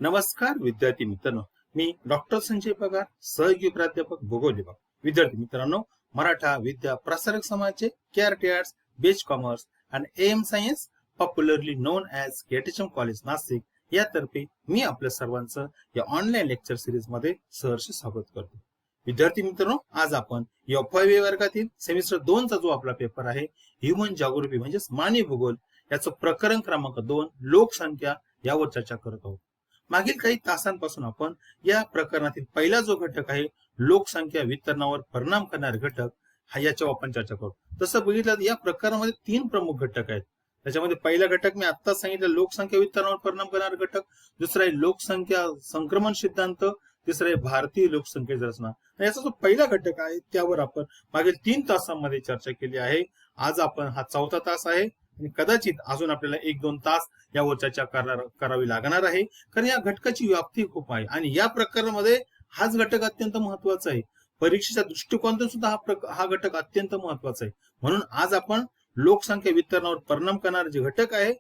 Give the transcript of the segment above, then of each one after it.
नमस्कार विद्यार्थी मित्रांनो, मी डॉक्टर संजय पगार, सहयोगी प्राध्यापक भूगोल विभाग. विद्यार्थी मित्रांनो, मराठा विद्या प्रसारक समाजाचे केआरटी आर्ट्स, बेच कॉमर्स आणि AM science, popularly known as KTM college Nashik यातर्फे मी आपल्या सर्वांचं या ऑनलाईन लेक्चर सिरीज मध्ये सहर्ष स्वागत करतो. विद्यार्थी मित्रांनो, आज आपण एफ5 वर्गातील सेमिस्टर 2 चा जो आपला पेपर आहे, ह्युमन जॉग्राफी म्हणजेच मानवी भूगोल, याचं प्रकरण क्रमांक 2 लोकसंख्या यावर चर्चा करत आहोत. मागील काही तासांपासून आपण या प्रकरणातील पहिला जो घटक आहे लोकसंख्या वितरणावर परिणाम करणारे घटक हा याच्यावर आपण चर्चा करू. तसं बघितलं या प्रकरणामध्ये 3 प्रमुख घटक आहेत. त्याच्यामध्ये पहिला घटक मी आत्ताच सांगितलं, लोकसंख्या वितरणावर परिणाम करणारे घटक. दुसरा आहे लोकसंख्या संक्रमण सिद्धांत. तिसरा आहे भारतीय लोकसंख्येची रचना. याचा जो पहिला घटक आहे त्यावर आपण मागील 3 तासांमध्ये चर्चा केली आहे. आज आपण हा 4था तास आहे आणि कदाचित अजून आपल्याला 1-2 तास यावर चर्चा करावी लागणार आहे, कारण या घटकाची व्याप्ती खूप आहे आणि या प्रकरणामध्ये हाच घटक अत्यंत महत्वाचा आहे. परीक्षेच्या दृष्टिकोनातून सुद्धा हा घटक अत्यंत महत्वाचा आहे. म्हणून आज आपण लोकसंख्या वितरणावर परिणाम करणारे जे घटक आहे,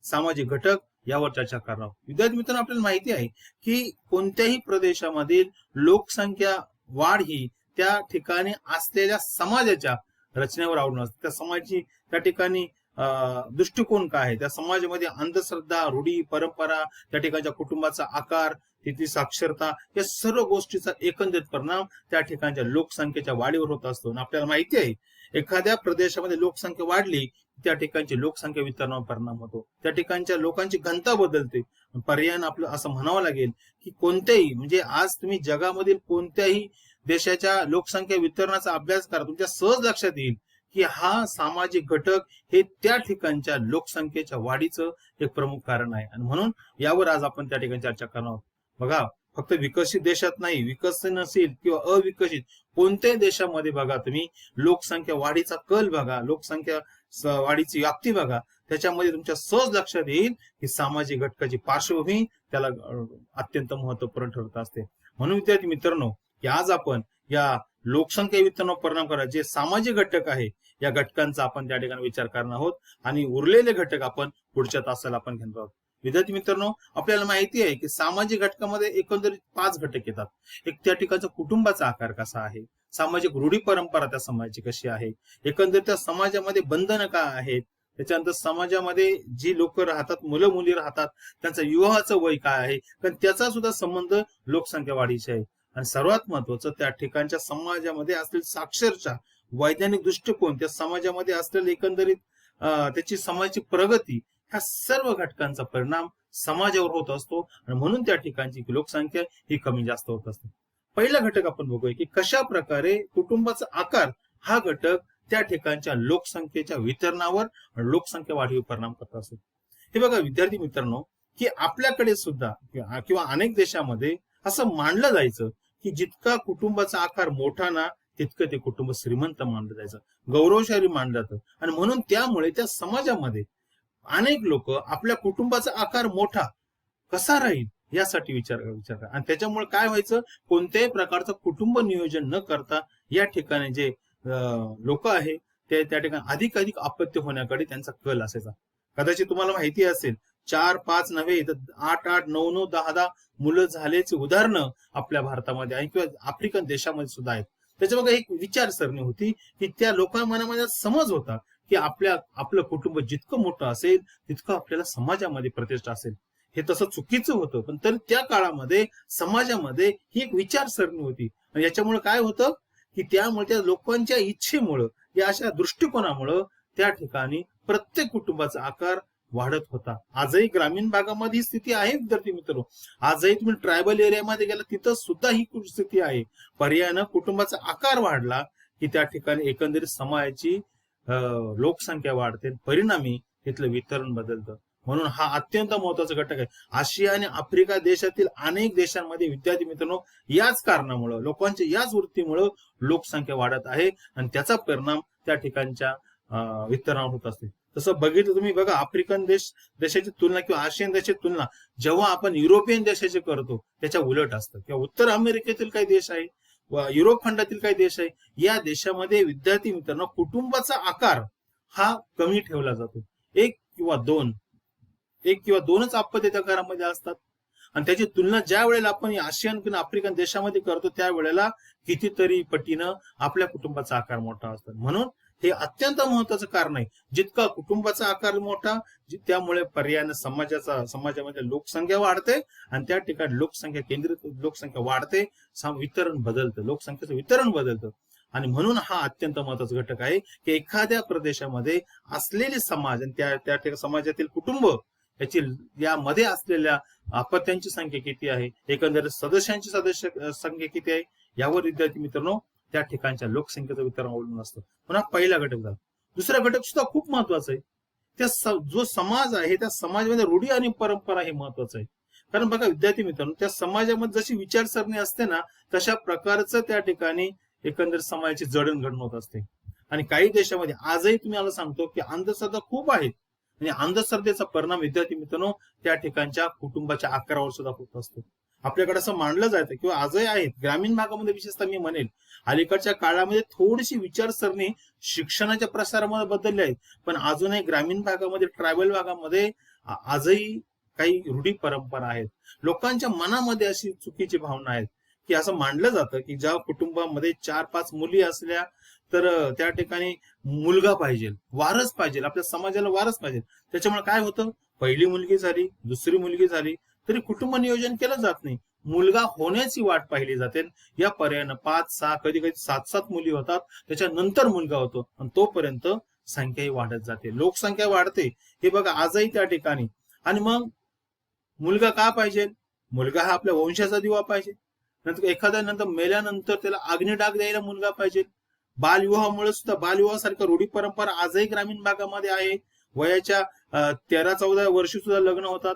सामाजिक घटक, यावर चर्चा करणार आहोत. विद्यार्थी मित्रांनो, आपल्याला माहिती आहे की कोणत्याही प्रदेशामधील लोकसंख्या वाढ ही त्या ठिकाणी असलेल्या समाजाच्या रचनेवर अवलंबून असते. त्या समाजाची त्या ठिकाणी दृष्टिकोन काय आहे, त्या समाजामध्ये अंधश्रद्धा, रूढी, परंपरा, त्या ठिकाणच्या कुटुंबाचा आकार, तिथली साक्षरता, या सर्व गोष्टीचा एकंदरीत परिणाम त्या ठिकाणच्या लोकसंख्येच्या वाढीवर होत असतो. आपल्याला माहिती आहे, एखाद्या प्रदेशामध्ये लोकसंख्या वाढली त्या ठिकाणची लोकसंख्या वितरणावर परिणाम होतो. त्या ठिकाणच्या लोकांची घनता बदलते. पर्यायानं आपलं असं म्हणावं लागेल की कोणत्याही म्हणजे आज तुम्ही जगामधील कोणत्याही देशाच्या लोकसंख्या वितरणाचा अभ्यास करा, तुमच्या सहज लक्षात येईल की हा सामाजिक घटक हे त्या ठिकाणच्या लोकसंख्येच्या वाढीचं एक प्रमुख कारण आहे. आणि म्हणून यावर आज आपण त्या ठिकाणी चर्चा करणार आहोत. बघा, फक्त विकसित देशात नाही, विकसनशील किंवा अविकसित कोणत्याही देशामध्ये बघा तुम्ही लोकसंख्या वाढीचा कल बघा, लोकसंख्या वाढीची व्याप्ती बघा, त्याच्यामध्ये तुमच्या सहज लक्षात येईल की सामाजिक घटकाची पार्श्वभूमी त्याला अत्यंत महत्वपूर्ण ठरत असते. म्हणून विद्यार्थी मित्रांनो, की आज आपण या लोकसंख्या वितरणावर परिणाम करा जे सामाजिक घटक आहे, या घटकांचा आपण त्या ठिकाणी विचार करणार आहोत आणि उरलेले घटक आपण पुढच्या तासाला आपण घेणार आहोत. विद्यार्थी मित्रांनो, आपल्याला माहिती आहे की सामाजिक घटकामध्ये एकंदरीत 5 घटक येतात. एक त्या ठिकाणचा कुटुंबाचा आकार कसा आहे, सामाजिक रूढी परंपरा त्या समाजाची कशी आहे, एकंदरीत त्या समाजामध्ये बंधनं काय आहेत, त्याच्यानंतर समाजामध्ये जी लोक राहतात, मुलं मुली राहतात, त्यांचं विवाहाचं वय काय आहे, कारण त्याचा सुद्धा संबंध लोकसंख्या वाढीशी आहे. आणि सर्वात महत्वाचं, त्या ठिकाणच्या समाजामध्ये असलेली साक्षरता, वैज्ञानिक दृष्टिकोन, त्या समाजामध्ये असलेले एकंदरीत त्याची समाजाची प्रगती, ह्या सर्व घटकांचा परिणाम समाजावर होत असतो आणि म्हणून त्या ठिकाणची लोकसंख्या ही कमी जास्त होत असते. पहिला घटक आपण बघूया की कशा प्रकारे कुटुंबाचा आकार हा घटक त्या ठिकाणच्या लोकसंख्येच्या वितरणावर लोकसंख्या वाढीवर परिणाम करत असतो. हे बघा विद्यार्थी मित्रांनो, की आपल्याकडे सुद्धा किंवा अनेक देशामध्ये असं मानलं जायचं की जितका कुटुंबाचा आकार मोठा ना, तितकं ते कुटुंब श्रीमंत मानलं जायचं, गौरवशाली मानलं जातं. आणि म्हणून त्यामुळे त्या समाजामध्ये अनेक लोक आपल्या कुटुंबाचा आकार मोठा कसा राहील यासाठी विचार करा. आणि त्याच्यामुळे काय व्हायचं, कोणत्याही प्रकारचं कुटुंब नियोजन न करता या ठिकाणी जे लोक आहे ते त्या ठिकाणी अधिक अपत्य होण्याकडे त्यांचा कल असायचा. कदाचित तुम्हाला माहिती असेल, 4-5 नव्हे तर 8-8, 9-9, 10-10 मुलं झाल्याची उदाहरणं आपल्या भारतामध्ये आहे किंवा आफ्रिकन देशामध्ये सुद्धा आहेत. त्याच्यामध्ये एक विचारसरणी होती की त्या लोकांमनामध्ये समज होता की आपलं कुटुंब जितकं मोठं असेल तितकं आपल्याला समाजामध्ये प्रतिष्ठा असेल. हे तसं चुकीचं होतं, पण तरी त्या काळामध्ये समाजामध्ये ही एक विचारसरणी होती. आणि याच्यामुळे काय होतं की त्यामुळे त्या लोकांच्या इच्छेमुळं, या अशा दृष्टिकोनामुळं त्या ठिकाणी प्रत्येक कुटुंबाचा आकार वाढत होता. आजही ग्रामीण भागामध्ये ही स्थिती आहे विद्यार्थी मित्रांनो. आजही तुम्ही ट्रायबल एरियामध्ये गेला तिथं सुद्धा ही स्थिती आहे. पर्यायानं कुटुंबाचा आकार वाढला की त्या ठिकाणी एकंदरीत समाजाची लोकसंख्या वाढते, परिणामी तिथलं वितरण बदलतं. म्हणून हा अत्यंत महत्वाचा घटक आहे. आशिया आणि आफ्रिका देशातील अनेक देशांमध्ये विद्यार्थी मित्रांनो याच कारणामुळं, लोकांच्या याच वृत्तीमुळं लोकसंख्या वाढत आहे आणि त्याचा परिणाम त्या ठिकाणच्या वितरणावर होत असते. तसं बघितलं तुम्ही बघा, आफ्रिकन देशाची तुलना किंवा आशियन देशाची तुलना जेव्हा आपण युरोपियन देशाची करतो त्याच्या उलट असतं. किंवा उत्तर अमेरिकेतील काही देश आहे, युरोप खंडातील काही देश आहे, या देशामध्ये विद्यार्थी मित्रांनो कुटुंबाचा आकार हा कमी ठेवला जातो. एक किंवा दोनच अपत्य त्या घरामध्ये असतात. आणि त्याची तुलना ज्या वेळेला आपण आशियन किंवा आफ्रिकन देशामध्ये करतो त्यावेळेला कितीतरी पटीनं आपल्या कुटुंबाचा आकार मोठा असतो. म्हणून हे अत्यंत महत्वाचं कारण आहे. जितका कुटुंबाचा आकार मोठा त्यामुळे पर्यायाने समाजामध्ये लोकसंख्या वाढते आणि त्या ठिकाणी लोकसंख्या केंद्रित लोकसंख्या वाढते, वितरण बदलतं, लोकसंख्येचं वितरण बदलतं. आणि म्हणून हा अत्यंत महत्वाचा घटक आहे की एखाद्या प्रदेशामध्ये असलेले समाज आणि त्या समाजातील कुटुंब यामध्ये असलेल्या अपत्यांची संख्या किती आहे, एकंदरीत सदस्यांची संख्या किती आहे, यावर विद्यार्थी मित्रांनो त्या ठिकाणच्या लोकसंख्येचं वितरण अवलंबून असतं. पुन्हा पहिला घटक झाला. दुसरा घटक सुद्धा खूप महत्वाचा आहे. जो समाज आहे त्या समाजामध्ये रूढी आणि परंपरा हे महत्वाचं आहे. कारण बघा विद्यार्थी मित्रांनो, त्या समाजामध्ये जशी विचारसरणी असते ना तशा प्रकारचं त्या ठिकाणी एकंदरीत समाजाची जडणघडण होत असते. आणि काही देशामध्ये आजही तुम्ही मला सांगतो की अंधश्रद्धा खूप आहेत आणि अंधश्रद्धेचा परिणाम विद्यार्थी मित्रांनो त्या ठिकाणच्या कुटुंबाच्या आकारावर सुद्धा होत असतो. आपल्याकडे असं मानलं जातं किंवा आजही आहेत. ग्रामीण भागामध्ये विशेषतः मी म्हणेल अलीकडच्या काळामध्ये थोडीशी विचारसरणी शिक्षणाच्या प्रसारामध्ये बदलली आहे, पण अजूनही ग्रामीण भागामध्ये ट्रायबल भागामध्ये आजही काही रूढी परंपरा आहेत. लोकांच्या मनामध्ये अशी चुकीची भावना आहेत की असं मानलं जातं की ज्या कुटुंबामध्ये 4-5 मुली असल्या तर त्या ठिकाणी मुलगा पाहिजे, वारस पाहिजे, आपल्या समाजाला वारस पाहिजे. त्याच्यामुळे काय होतं, पहिली मुलगी झाली, दुसरी मुलगी झाली तरी कुटुंब नियोजन केलं जात नाही, मुलगा होण्याची वाट पाहिली जाते. या पर्यायानं 5-6 कधी कधी 7-7 मुली होतात, त्याच्यानंतर मुलगा होतो आणि तोपर्यंत संख्याही वाढत जाते, लोकसंख्या वाढते. हे बघा आजही त्या ठिकाणी. आणि मग मुलगा का पाहिजे, मुलगा हा आपल्या वंशाचा दिवा पाहिजे. नंतर एखाद्या नंतर मेल्यानंतर त्याला अग्निडाग द्यायला मुलगा पाहिजे. बालविवाहामुळे सुद्धा बालविवाहासारख्या रूढी परंपरा आजही ग्रामीण भागामध्ये आहे. वयाच्या 13-14 वर्षी सुद्धा लग्न होतात.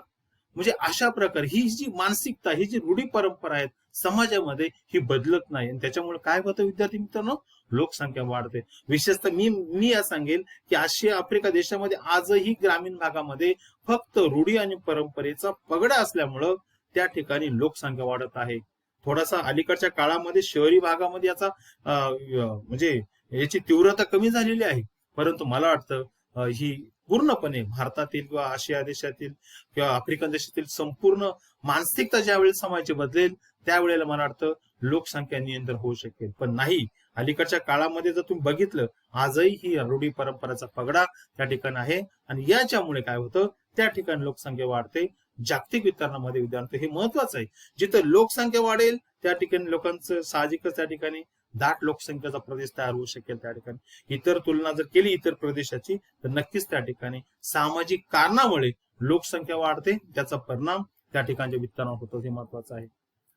म्हणजे अशा प्रकारे ही जी मानसिकता, ही जी रूढी परंपरा आहेत समाजामध्ये ही बदलत नाही आणि त्याच्यामुळे काय होतं विद्यार्थी मित्रांनो, लोकसंख्या वाढते. विशेषतः मी या सांगेल की आशिया आफ्रिका देशामध्ये आजही ग्रामीण भागामध्ये फक्त रूढी आणि परंपरेचा पगडा असल्यामुळं त्या ठिकाणी लोकसंख्या वाढत आहे. थोडासा अलीकडच्या काळामध्ये शहरी भागामध्ये याचा म्हणजे याची तीव्रता कमी झालेली आहे, परंतु मला वाटतं ही पूर्णपणे भारतातील किंवा आशिया देशातील किंवा आफ्रिकन देशातील संपूर्ण मानसिकता ज्यावेळी समाजाची बदलेल त्यावेळेला मला वाटतं लोकसंख्या नियंत्रण होऊ शकेल. पण नाही, अलीकडच्या काळामध्ये जर तुम्ही बघितलं आजही ही रूढी परंपराचा पगडा त्या ठिकाणी आहे आणि याच्यामुळे काय होतं, त्या ठिकाणी लोकसंख्या वाढते. जागतिक वितरणामध्ये विद्यार्थी हे महत्वाचं आहे. जिथं लोकसंख्या वाढेल त्या ठिकाणी लोकांचं साहजिकच त्या ठिकाणी दाट लोकसंख्येचा प्रदेश तयार होऊ शकेल. त्या ठिकाणी इतर तुलना जर केली इतर प्रदेशाची तर नक्कीच त्या ठिकाणी सामाजिक कारणामुळे लोकसंख्या वाढते, त्याचा परिणाम त्या ठिकाणच्या वितरणावर होतो. हे महत्वाचं आहे.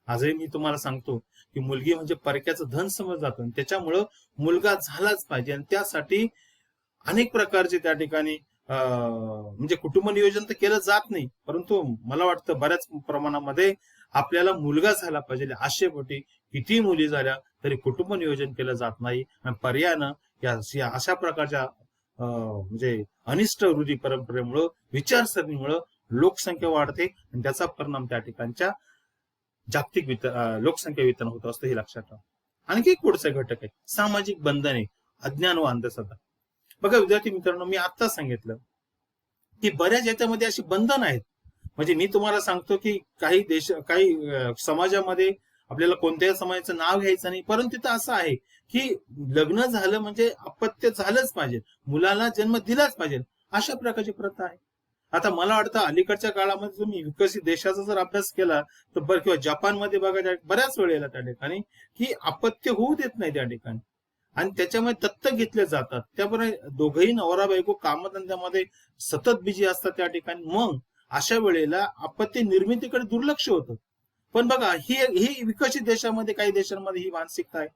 आजही मी तुम्हाला सांगतो की मुलगी म्हणजे परक्याचं धन समजलं जातं आणि त्याच्यामुळं मुलगा झालाच पाहिजे आणि त्यासाठी अनेक प्रकारचे त्या ठिकाणी म्हणजे कुटुंब नियोजन तर केलं जात नाही, परंतु मला वाटतं बऱ्याच प्रमाणामध्ये आपल्याला मुलगा झाला पाहिजे. आशेपोटी किती मुली झाल्या तरी कुटुंब नियोजन केलं जात नाही आणि पर्यायानं या अशा प्रकारच्या म्हणजे अनिष्ट रूढी परंपरेमुळं विचारसरणीमुळं लोकसंख्या वाढते आणि त्याचा परिणाम त्या ठिकाणच्या जागतिक लोकसंख्या वितरण होत असतं. हे लक्षात ठेवा. आणखी एक पुढचा घटक आहे सामाजिक बंधने, अज्ञान व अंधश्रद्धा. बघा विद्यार्थी मित्रांनो, मी आता सांगितलं की बऱ्याच याच्यामध्ये अशी बंधन आहेत. म्हणजे मी तुम्हाला सांगतो की काही समाजामध्ये आपल्याला कोणत्याही समाजाचं नाव घ्यायचं नाही, परंतु तिथं असं आहे की लग्न झालं म्हणजे अपत्य झालंच पाहिजे, मुलाला जन्म दिलाच पाहिजे, अशा प्रकारची प्रथा आहे. आता मला वाटतं अलीकडच्या काळामध्ये तुम्ही विकसित देशाचा जर अभ्यास केला तर किंवा जपानमध्ये बघा बऱ्याच वेळेला त्या ठिकाणी की अपत्य होऊ देत नाही त्या ठिकाणी आणि त्याच्यामुळे दत्तक घेतले जातात. त्यामुळे दोघंही नवरा बायको कामधंद्यामध्ये सतत बिझी असतात त्या ठिकाणी. मग अशा वेळेला अपत्य निर्मितीकडे दुर्लक्ष होतं. पण बघा ही विकसित देशामध्ये, काही देशांमध्ये ही मानसिकता आहे.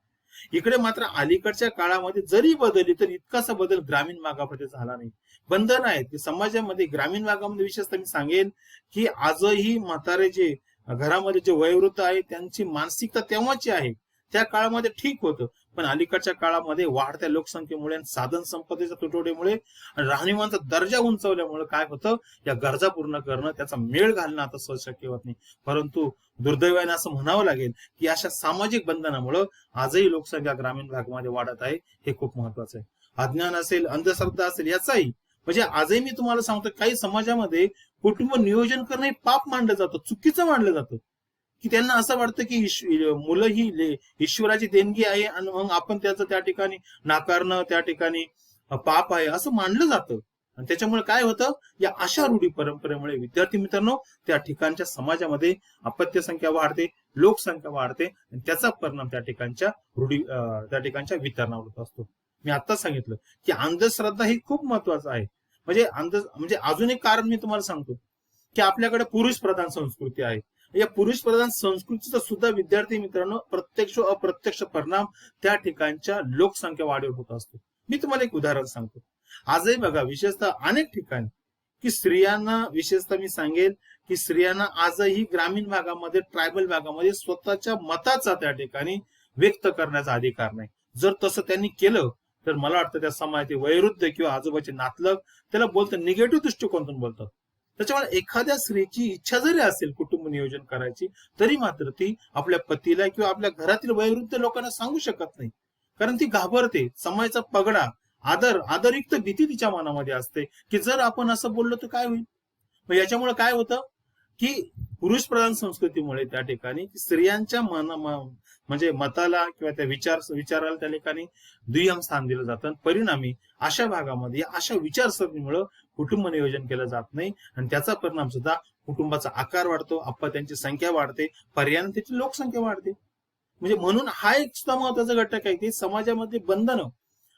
इकडे मात्र अलीकडच्या काळामध्ये जरी बदलली तर इतकासा बदल ग्रामीण भागामध्ये झाला नाही. बंधन आहेत की समाजामध्ये, ग्रामीण भागामध्ये विशेषतः मी सांगेन की आजही म्हातारे जे घरामध्ये जे वयोवृद्ध आहे त्यांची मानसिकता तेव्हाची आहे. त्या काळामध्ये ठीक होतं, पण अलीकडच्या काळामध्ये वाढत्या लोकसंख्येमुळे, साधन संपत्तीच्या तुटवड्यामुळे आणि राहणीमानचा दर्जा उंचावल्यामुळे काय होतं, या गरजा पूर्ण करणं, त्याचा मेळ घालणं आता सहज शक्य होत नाही. परंतु दुर्दैवाने असं म्हणावं लागेल की अशा सामाजिक बंधनामुळे आजही लोकसंख्या ग्रामीण भागामध्ये वाढत आहे. हे खूप महत्वाचं आहे. अज्ञान असेल, अंधश्रद्धा असेल, याचाही म्हणजे आजही मी तुम्हाला सांगतो काही समाजामध्ये कुटुंब नियोजन करणं हे पाप मानलं जातं, चुकीचं मानलं जातं. की त्यांना असं वाटतं की मुलं ही ईश्वराची देणगी आहे आणि मग आपण त्याचं त्या ठिकाणी नाकारणं त्या ठिकाणी पाप आहे असं मानलं जातं. आणि त्याच्यामुळे काय होतं, या अशा रूढी परंपरेमुळे विद्यार्थी मित्रांनो त्या ठिकाणच्या समाजामध्ये अपत्य संख्या वाढते, लोकसंख्या वाढते आणि त्याचा परिणाम त्या ठिकाणच्या रूढी त्या ठिकाणच्या वितरणावर होत असतो. मी आता सांगितलं की अंधश्रद्धा ही खूप महत्वाचं आहे. म्हणजे अजून एक कारण मी तुम्हाला सांगतो की आपल्याकडे पुरुष प्रधान संस्कृती आहे. या पुरुष प्रधान संस्कृतीचा सुद्धा विद्यार्थी मित्रांनो प्रत्यक्ष अप्रत्यक्ष परिणाम त्या ठिकाणच्या लोकसंख्या वाढीवर होत असतो. मी तुम्हाला एक उदाहरण सांगतो. आजही बघा विशेषतः अनेक ठिकाणी की स्त्रियांना विशेषतः मी सांगेल की स्त्रियांना आजही ग्रामीण भागामध्ये ट्रायबल भागामध्ये स्वतःच्या मताचा त्या ठिकाणी व्यक्त करण्याचा अधिकार नाही. जर तसं त्यांनी केलं तर मला वाटतं त्या समाजातील वयोवृद्ध किंवा आजोबाचे नातलग त्याला बोलतात, निगेटिव्ह दृष्टिकोनातून बोलतात. त्याच्यामुळे एखाद्या स्त्रीची इच्छा जरी असेल कुटुंब नियोजन करायची तरी मात्र ती आपल्या पतीला किंवा आपल्या घरातील वयोवृद्ध लोकांना सांगू शकत नाही, कारण ती घाबरते. समाजाचा पगडा आदरयुक्त भीती तिच्या मनामध्ये असते की जर आपण असं बोललो तर काय होईल. मग याच्यामुळे काय होतं की पुरुष प्रधान संस्कृतीमुळे त्या ठिकाणी स्त्रियांच्या म्हणजे मताला किंवा त्या विचाराला त्या ठिकाणी दुय्यम स्थान दिलं जातं. परिणामी अशा भागामध्ये अशा विचारसरणीमुळे कुटुंब नियोजन केलं जात नाही आणि त्याचा परिणाम सुद्धा कुटुंबाचा आकार वाढतो, अपत्यांची संख्या वाढते, पर्यायाने त्याची लोकसंख्या वाढते. म्हणजे म्हणून हा एक सुद्धा महत्वाचा घटक आहे की समाजामध्ये बंधनं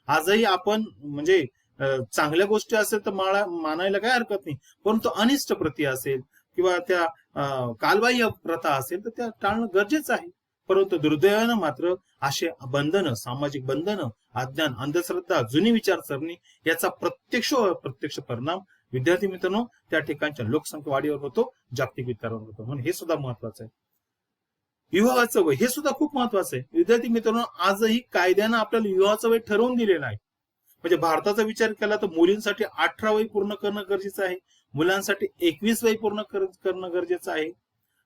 आजही आपण म्हणजे चांगल्या गोष्टी असेल तर मानायला काय हरकत नाही, परंतु अनिष्ट प्रती असेल किंवा त्या कालबाह्य प्रथा असेल तर त्या टाळणं गरजेचं आहे. परंतु दुर्दैवानं मात्र असे बंधनं, सामाजिक बंधनं, अज्ञान, अंधश्रद्धा, जुनी विचारसरणी याचा प्रत्यक्ष व अप्रत्यक्ष परिणाम विद्यार्थी मित्रांनो त्या ठिकाणच्या लोकसंख्या वाढीवर होतो, जागतिक वितरणावर होतो. म्हणून हे सुद्धा महत्वाचं आहे. विवाहाचं वय हे सुद्धा खूप महत्वाचं आहे. विद्यार्थी मित्रांनो आजही कायद्यानं आपल्याला विवाहाचं वय ठरवून दिलेलं आहे. म्हणजे भारताचा विचार केला तर मुलींसाठी 18 वय पूर्ण करणं गरजेचं आहे, मुलांसाठी 21 वय पूर्ण करणं गरजेचं आहे.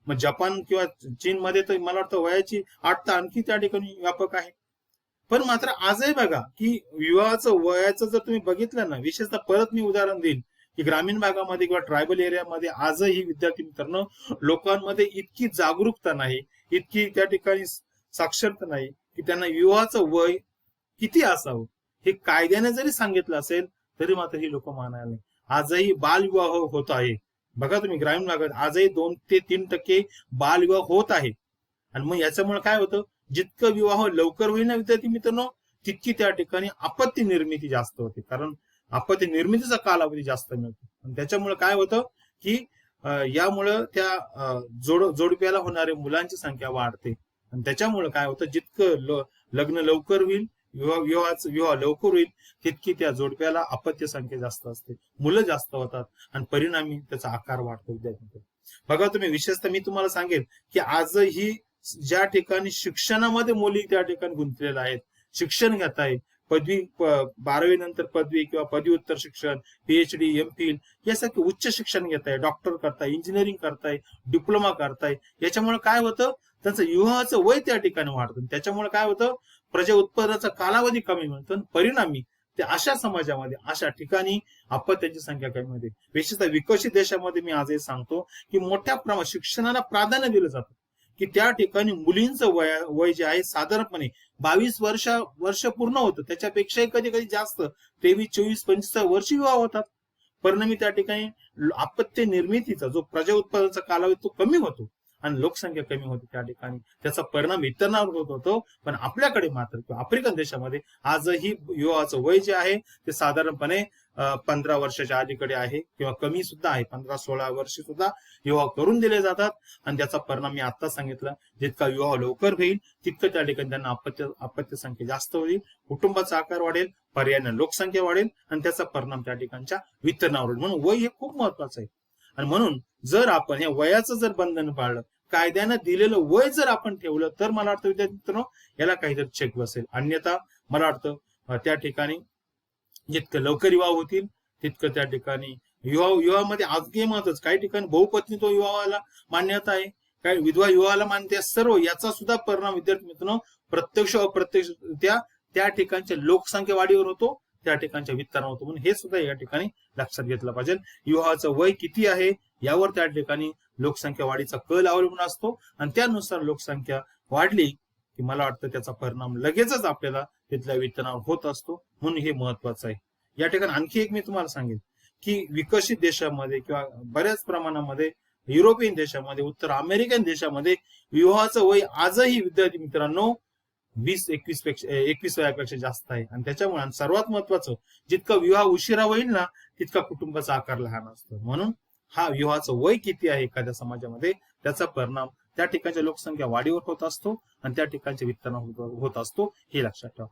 मग जपान किंवा चीन मध्ये तर मला वाटतं वयाची 8 तर आणखी त्या ठिकाणी व्यापक आहे. पण मात्र आजही बघा की विवाहाचं वयाचं जर तुम्ही बघितलं ना, विशेषतः परत मी उदाहरण देईल की ग्रामीण भागामध्ये किंवा ट्रायबल एरियामध्ये आजही विद्यार्थी मित्रांनो लोकांमध्ये इतकी जागरूकता नाही, इतकी त्या ठिकाणी साक्षरता नाही की त्यांना विवाहाचं वय किती असावं हे कायद्याने जरी सांगितलं असेल तरी मात्र ही लोक मानायला नाही. आजही बालविवाह होत आहे. बघा तुम्ही ग्रामीण भागात आजही 2 ते 3% बालविवाह होत आहे. आणि मग याच्यामुळे काय होतं, जितकं विवाह लवकर होईल ना विद्यार्थी मित्रांनो तितकी त्या ठिकाणी आपत्ती निर्मिती जास्त होते, कारण आपत्ती निर्मितीचा कालावधी जास्त मिळतो. आणि त्याच्यामुळे काय होतं की यामुळं त्या जोडप्याला होणाऱ्या मुलांची संख्या वाढते. आणि त्याच्यामुळे काय होतं, जितकं लग्न लवकर होईल, विवाह लवकर होईल तितकी त्या जोडप्याला अपत्य संख्या जास्त असते, मुलं जास्त होतात आणि परिणामी त्याचा आकार वाढतो. विद्यार्थी बघा तुम्ही विशेषतः मी तुम्हाला सांगेल की आजही ज्या ठिकाणी शिक्षणामध्ये मुली त्या ठिकाणी गुंतलेल्या आहेत, शिक्षण घेत आहे, पदवी 12वी नंतर पदवी किंवा पदव्युत्तर शिक्षण, PhD, MPhil यासारखे उच्च शिक्षण घेत आहे, डॉक्टर करताय, इंजिनिअरिंग करताय, डिप्लोमा करताय. याच्यामुळे काय होतं, त्यांचं विवाहाचं वय त्या ठिकाणी वाढतं. त्याच्यामुळे काय होतं, प्रजा उत्पादनाचा कालावधी कमी मिळतो. परिणामी ते अशा समाजामध्ये अशा ठिकाणी अपत्यांची संख्या कमी होते. विशेषतः विकसित देशामध्ये मी आजही सांगतो की मोठ्या प्रमाणात शिक्षणाला प्राधान्य दिलं जातं, की त्या ठिकाणी मुलींचं वय जे आहे साधारणपणे 22 वर्ष पूर्ण होतं, त्याच्यापेक्षाही कधी कधी जास्त 23, 24, 25 वर्षी विवाह होतात. परिणामी त्या ठिकाणी अपत्य निर्मितीचा जो प्रजा उत्पादनाचा कालावधी तो कमी होतो आणि लोकसंख्या कमी होते. त्या ठिकाणी त्याचा परिणाम वितरणावर होत होतो. पण आपल्याकडे मात्र किंवा आफ्रिकन देशामध्ये आजही विवाहाचं वय जे आहे ते साधारणपणे 15 वर्षाच्या अलीकडे आहे किंवा कमी सुद्धा आहे. 15-16 वर्ष सुद्धा विवाह करून दिले जातात. आणि त्याचा परिणाम मी आता सांगितलं, जितका विवाह लवकर होईल तितकं त्या ठिकाणी त्यांना अपत्य संख्या जास्त होईल, कुटुंबाचा आकार वाढेल, पर्यायाने लोकसंख्या वाढेल आणि त्याचा परिणाम त्या ठिकाणच्या वितरणावर. म्हणून वय हे खूप महत्वाचं आहे. आणि म्हणून जर आपण या वयाचं जर बंधन पाळलं, कायद्यानं दिलेलं वय जर आपण ठेवलं तर मला वाटतं विद्यार्थी मित्रांनो याला काहीतरी चेक बसेल. अन्यथा मला वाटतं त्या ठिकाणी जितकं लवकर विवाह होतील तितकं त्या ठिकाणी विवाहामध्ये आजही महत्वाचं, काही ठिकाणी बहुपत्नीत्व विवाहाला मान्यता आहे, काही विधवा विवाहाला मान्यता आहे. सर्व याचा सुद्धा परिणाम विद्यार्थी मित्रांनो प्रत्यक्ष अप्रत्यक्ष त्या ठिकाणच्या लोकसंख्या वाढीवर होतो त्या ठिकाणच्या वितरणावर होतो. म्हणून हे सुद्धा या ठिकाणी लक्षात घेतलं पाहिजे. विवाहाचं वय किती आहे यावर त्या ठिकाणी लोकसंख्या वाढीचा कल अवलंबून असतो आणि त्यानुसार लोकसंख्या वाढली की मला वाटतं त्याचा परिणाम लगेचच आपल्याला तिथल्या वितरणावर होत असतो. म्हणून हे महत्वाचं आहे. या ठिकाणी आणखी एक मी तुम्हाला सांगेन की विकसित देशामध्ये किंवा बऱ्याच प्रमाणामध्ये युरोपियन देशामध्ये, उत्तर अमेरिकन देशामध्ये विवाहाचं वय आजही विद्यार्थी मित्रांनो 20-21 वयापेक्षा जास्त आहे. आणि त्याच्यामुळे सर्वात महत्वाचं, जितका विवाह उशिरा होईल ना तितका कुटुंबाचा आकार लहान असतो. म्हणून हा विवाहाचं वय किती आहे एखाद्या समाजामध्ये त्याचा परिणाम त्या ठिकाणच्या लोकसंख्या वाढीवर होत असतो आणि त्या ठिकाणचे वितरण होत असतो, हे लक्षात ठेवा.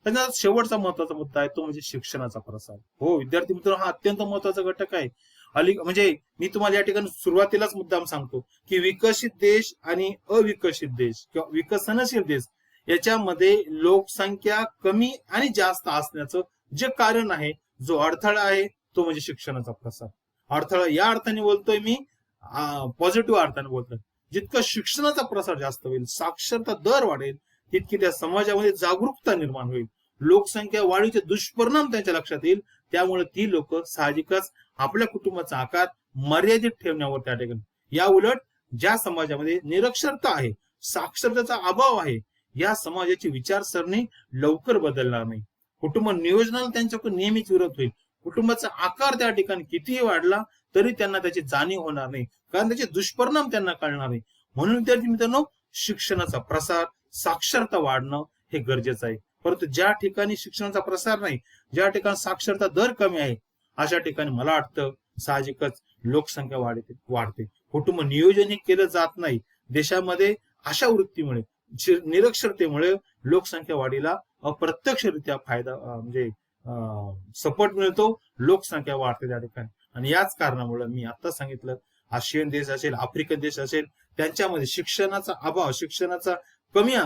त्यानंतर शेवटचा महत्वाचा मुद्दा आहे तो म्हणजे शिक्षणाचा प्रसार. हो विद्यार्थी मित्रांनो, हा अत्यंत महत्वाचा घटक आहे. म्हणजे मी तुम्हाला या ठिकाणी सुरुवातीलाच मुद्दाम सांगतो की विकसित देश आणि अविकसित देश किंवा विकसनशील देश याच्यामध्ये लोकसंख्या कमी आणि जास्त असण्याचं जे कारण आहे, जो अडथळा आहे तो म्हणजे शिक्षणाचा प्रसार. अडथळा या अर्थाने बोलतोय मी, पॉझिटिव्ह अर्थाने बोलतोय. जितकं शिक्षणाचा प्रसार जास्त होईल, साक्षरता दर वाढेल, तितकी त्या समाजामध्ये जागरूकता निर्माण होईल. लोकसंख्या वाढीचे दुष्परिणाम त्यांच्या लक्षात येईल. त्यामुळे ती लोक साहजिकच आपल्या कुटुंबाचा आकार मर्यादित ठेवण्यावर त्या ठिकाणी, या उलट ज्या समाजामध्ये निरक्षरता आहे, साक्षरतेचा अभाव आहे, या समाजाची विचारसरणी लवकर बदलणार नाही. कुटुंब नियोजनाला त्यांच्याकडून नेहमीच विरोध होईल. कुटुंबाचा आकार त्या ठिकाणी कितीही वाढला तरी त्यांना त्याची जाणीव होणार नाही, कारण त्याचे दुष्परिणाम त्यांना कळणार नाही. म्हणून विद्यार्थी मित्रांनो, शिक्षणाचा प्रसार, साक्षरता वाढणं हे गरजेचं आहे. परंतु ज्या ठिकाणी शिक्षणाचा प्रसार नाही, ज्या ठिकाणी साक्षरता दर कमी आहे, अशा ठिकाणी मला वाटतं साहजिकच लोकसंख्या वाढते. कुटुंब नियोजन हे केलं जात नाही. देशामध्ये अशा वृत्तीमुळे, निरक्षरतेमुळे लोकसंख्या वाढीला अप्रत्यक्षरित्या फायदा म्हणजे सपोर्ट मिळतो. लोकसंख्या वाढते त्या ठिकाणी. आणि याच कारणामुळे मी आता सांगितलं, आशियन देश असेल, आफ्रिकन देश असेल, त्यांच्यामध्ये शिक्षणाचा अभाव, शिक्षणाचा कमी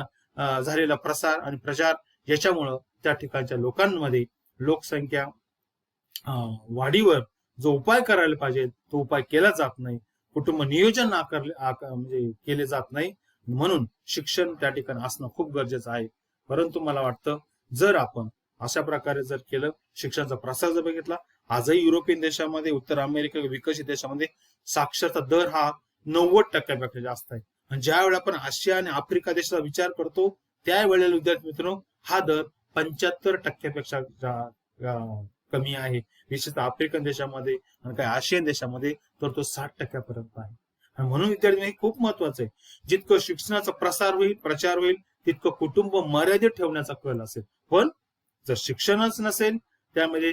झालेला प्रसार आणि प्रचार, याच्यामुळं त्या ठिकाणच्या लोकांमध्ये लोकसंख्या वाढीवर जो उपाय करायला पाहिजे तो उपाय केला जात नाही. कुटुंब नियोजन म्हणजे केले जात नाही. म्हणून शिक्षण त्या ठिकाणी असणं खूप गरजेचं आहे. परंतु मला वाटतं जर आपण अशा प्रकारे जर केलं, शिक्षणाचा प्रसार जर बघितला, आजही युरोपियन देशामध्ये, उत्तर अमेरिका विकसित देशामध्ये साक्षरता दर हा 90% जास्त आहे. आणि ज्या वेळेला आपण आशिया आणि आफ्रिका देशाचा विचार करतो त्यावेळेला विद्यार्थी मित्रांनो हा दर 75% कमी आहे. विशेषतः आफ्रिकन देशामध्ये आणि काही आशियन देशामध्ये तर तो 60% आहे. आणि म्हणून विद्यार्थी खूप महत्वाचं आहे, जितकं शिक्षणाचा प्रसार होईल, प्रचार होईल, तितकं कुटुंब मर्यादित ठेवण्याचा कल असेल. पण जर शिक्षणच नसेल, त्यामध्ये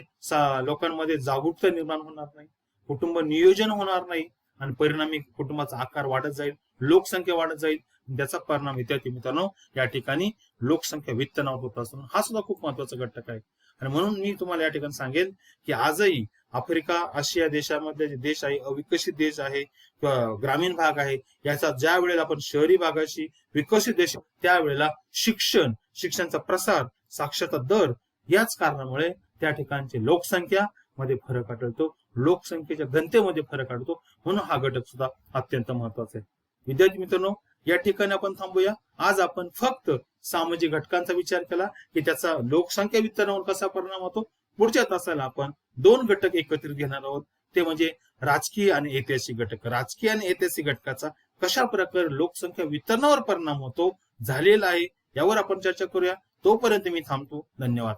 लोकांमध्ये जागरूकता निर्माण होणार नाही, कुटुंब नियोजन होणार नाही आणि परिणामी कुटुंबाचा आकार वाढत जाईल, लोकसंख्या वाढत जाईल. त्याचा परिणाम विद्यार्थी मित्रांनो या ठिकाणी लोकसंख्या वितरणावर होत असतो. हा सुद्धा खूप महत्वाचा घटक आहे. आणि म्हणून मी तुम्हाला या ठिकाणी सांगेन की आजही आफ्रिका, आशिया देशामधले जे देश आहे, अविकसित देश आहे किंवा ग्रामीण भाग आहे, याचा ज्या वेळेला आपण शहरी भागाशी विकसित देश, त्यावेळेला शिक्षणाचा प्रसार, साक्षरता दर याच कारणामुळे त्या ठिकाणची लोकसंख्या मध्ये फरक आढळतो, लोकसंख्येच्या घनतेमध्ये फरक आढळतो. म्हणून हा घटक सुद्धा अत्यंत महत्वाचा आहे. विद्यार्थी मित्रांनो, या ठिकाणी आपण थांबूया. आज आपण फक्त सामाजिक घटकांचा विचार केला की त्याचा लोकसंख्या वितरणावर कसा परिणाम होतो. पुढच्या तासाला आपण 2 घटक एकत्रित घेणार आहोत, ते म्हणजे राजकीय आणि ऐतिहासिक घटक. राजकीय आणि ऐतिहासिक घटकाचा कशा प्रकारे लोकसंख्या वितरणावर परिणाम होतो, झालेला आहे, यावर आपण चर्चा करूया. तोपर्यंत मी थांबतो. धन्यवाद.